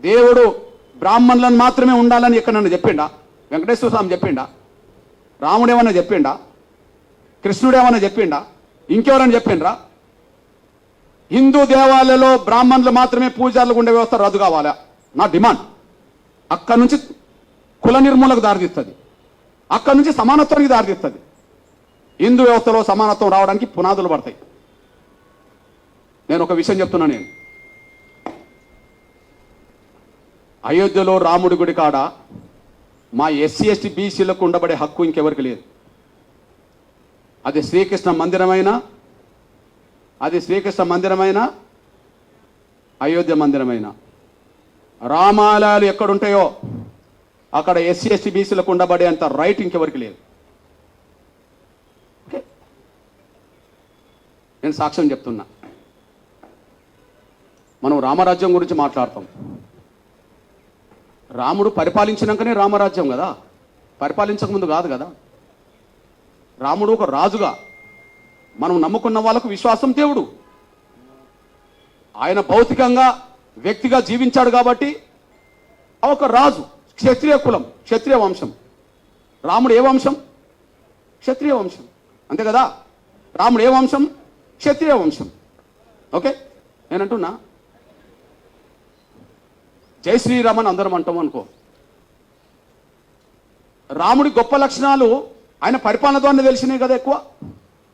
దేవుడు బ్రాహ్మణులను మాత్రమే ఉండాలని ఎక్కడన్నా చెప్పిండా? వెంకటేశ్వర స్వామి చెప్పిండా? రాముడు ఏమన్నా చెప్పిండా? కృష్ణుడు ఏమన్నా చెప్పిండా? ఇంకెవరన్నా చెప్పిండ్రా? హిందూ దేవాలయాల్లో బ్రాహ్మణులు మాత్రమే పూజారులకు ఉండే వ్యవస్థ రద్దు కావాలా నా డిమాండ్. అక్కడి నుంచి కుల నిర్మూలకు దారితీస్తుంది, అక్కడి నుంచి సమానత్వానికి దారితీస్తుంది. హిందూ వ్యవస్థలో సమానత్వం రావడానికి పునాదులు పడతాయి. నేను ఒక విషయం చెప్తున్నా. నేను అయోధ్యలో రాముడి గుడి కాడ మా ఎస్సీ ఎస్టీ బీసీలకు ఉండబడే హక్కు ఇంకెవరికి లేదు. అది శ్రీకృష్ణ మందిరమైన అయోధ్య మందిరమైన రామాలయాలు ఎక్కడుంటాయో అక్కడ ఎస్సీ ఎస్టీ బీసీలకు ఉండబడే అంత రైట్ ఇంకెవరికి లేదు. ఓకే, నేను సాక్ష్యం చెప్తున్నా. మనం రామరాజ్యం గురించి మాట్లాడతాం. రాముడు పరిపాలించినాకనే రామరాజ్యం కదా, పరిపాలించకముందు కాదు కదా. రాముడు ఒక రాజుగా, మనం నమ్ముకున్న వాళ్ళకు విశ్వాసం దేవుడు. ఆయన భౌతికంగా వ్యక్తిగా జీవించాడు కాబట్టి ఒక రాజు, క్షత్రియ కులం, క్షత్రియ వంశం. రాముడు ఏ వంశం? క్షత్రియ వంశం, అంతే కదా. రాముడు ఏ వంశం? క్షత్రియ వంశం. ఓకే, నేనంటున్నా జై శ్రీరామ్ అని అందరం అంటాం అనుకో. రాముడి గొప్ప లక్షణాలు ఆయన పరిపాలన ద్వారా తెలిసినాయి కదా ఎక్కువ.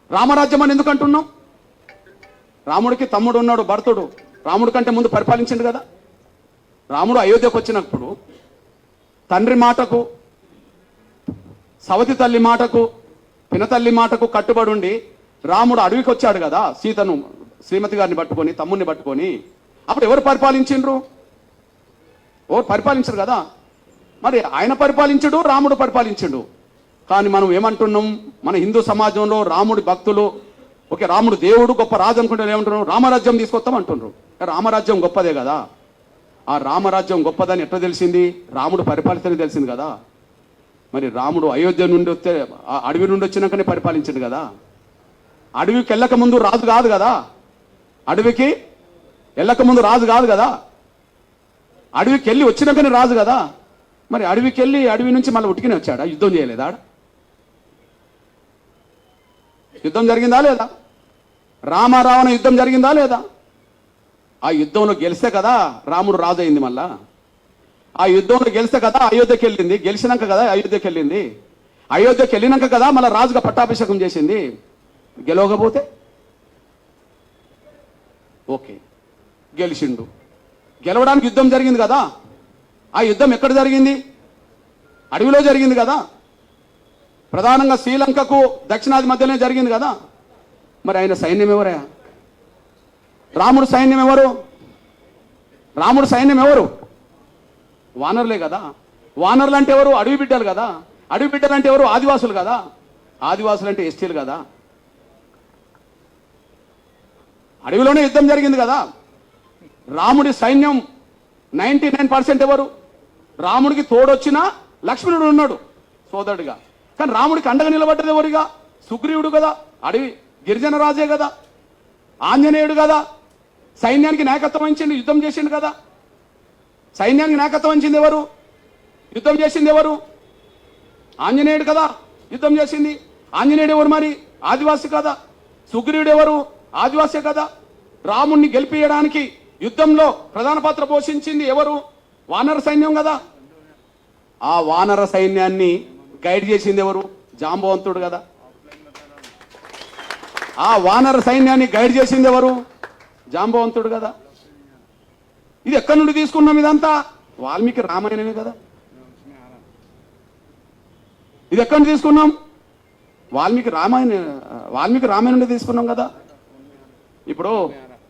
రామరాజ్యం అని ఎందుకు అంటున్నాం? రాముడికి తమ్ముడు ఉన్నాడు భరతుడు, రాముడి కంటే ముందు పరిపాలించిండు కదా. రాముడు అయోధ్యకు వచ్చినప్పుడు తండ్రి మాటకు, సవతి తల్లి మాటకు, పినతల్లి మాటకు కట్టుబడి ఉండి రాముడు అడవికి వచ్చాడు కదా, సీతను శ్రీమతి గారిని పట్టుకొని, తమ్ముడిని పట్టుకొని. అప్పుడు ఎవరు పరిపాలించిండ్రు? ఎవరు పరిపాలించరు కదా. మరి ఆయన పరిపాలించడు, రాముడు పరిపాలించడు. కానీ మనం ఏమంటున్నాం? మన హిందూ సమాజంలో రాముడి భక్తులు ఓకే, రాముడు దేవుడు గొప్ప రాజు అనుకుంటే ఏమంటున్నాం? రామరాజ్యం తీసుకొస్తాం అంటున్నారు. రామరాజ్యం గొప్పదే కదా. ఆ రామరాజ్యం గొప్పదని ఎట్లా తెలిసింది? రాముడు పరిపాలిస్తేనే తెలిసింది కదా. మరి రాముడు అయోధ్య నుండి వస్తే, అడవి నుండి వచ్చినాకనే పరిపాలించడు కదా. అడవికి వెళ్ళక ముందు రాజు కాదు కదా. అడవికి వెళ్ళక ముందు రాజు కాదు కదా. అడవికి వెళ్ళి వచ్చినాకనే రాజు కదా. మరి అడవికి వెళ్ళి అడవి నుంచి మళ్ళీ ఉట్టికనే వచ్చాడా? యుద్ధం చేయలేదా? యుద్ధం జరిగిందా లేదా? రామారావణ యుద్ధం జరిగిందా లేదా? ఆ యుద్ధంలో గెలిస్తే కదా రాముడు రాజు అయింది. మళ్ళా ఆ యుద్ధంలో గెలిస్తే కదా అయోధ్యకి వెళ్ళింది. గెలిచినాక కదా అయోధ్యకి వెళ్ళింది. అయోధ్యకి వెళ్ళినాక కదా మళ్ళీ రాజుగా పట్టాభిషేకం చేసింది. గెలవకపోతే ఓకే, గెలిచిండు. గెలవడానికి యుద్ధం జరిగింది కదా. ఆ యుద్ధం ఎక్కడ జరిగింది? అడవిలో జరిగింది కదా. ప్రధానంగా శ్రీలంకకు దక్షిణాది మధ్యలోనే జరిగింది కదా. మరి ఆయన సైన్యం ఎవరయ్యా? రాముడు సైన్యం ఎవరు? రాముడు సైన్యం ఎవరు? వానరులే కదా. వానరులు అంటే ఎవరు? అడవి బిడ్డలు కదా. అడవి బిడ్డలు అంటే ఎవరు? ఆదివాసులు కదా. ఆదివాసులు అంటే ఎస్టీలు కదా. అడవిలోనే యుద్ధం జరిగింది కదా. రాముడి సైన్యం 99% ఎవరు? రాముడికి తోడొచ్చిన లక్ష్మణుడు ఉన్నాడు సోదరుడిగా. కానీ రాముడికి అండగా నిలబడ్డది ఎవరిగా? సుగ్రీవుడు కదా. అడవి గిరిజన రాజే కదా. ఆంజనేయుడు కదా. సైన్యానికి నాయకత్వం వహించింది, యుద్ధం చేసిండు కదా. సైన్యానికి నాయకత్వం వహించింది ఎవరు? యుద్ధం చేసింది ఎవరు? ఆంజనేయుడు కదా యుద్ధం చేసింది. ఆంజనేయుడు ఎవరు? మరి ఆదివాసి కదా. సుగ్రీవుడు ఎవరు? ఆదివాసే కదా. రాముణ్ణి గెలిపించడానికి యుద్ధంలో ప్రధాన పాత్ర పోషించింది ఎవరు? వానర సైన్యం కదా. ఆ వానర సైన్యాన్ని గైడ్ చేసింది ఎవరు? జాంబవంతుడు కదా. ఆ వానర సైన్యాన్ని గైడ్ చేసింది ఎవరు? జాంబవంతుడు కదా. ఇది ఎక్కడి నుండి తీసుకున్నాం? ఇదంతా వాల్మీకి రామాయణమే కదా. ఇది ఎక్కడి నుండి తీసుకున్నాం? వాల్మీకి రామాయణం నుండి తీసుకున్నాం కదా. ఇప్పుడు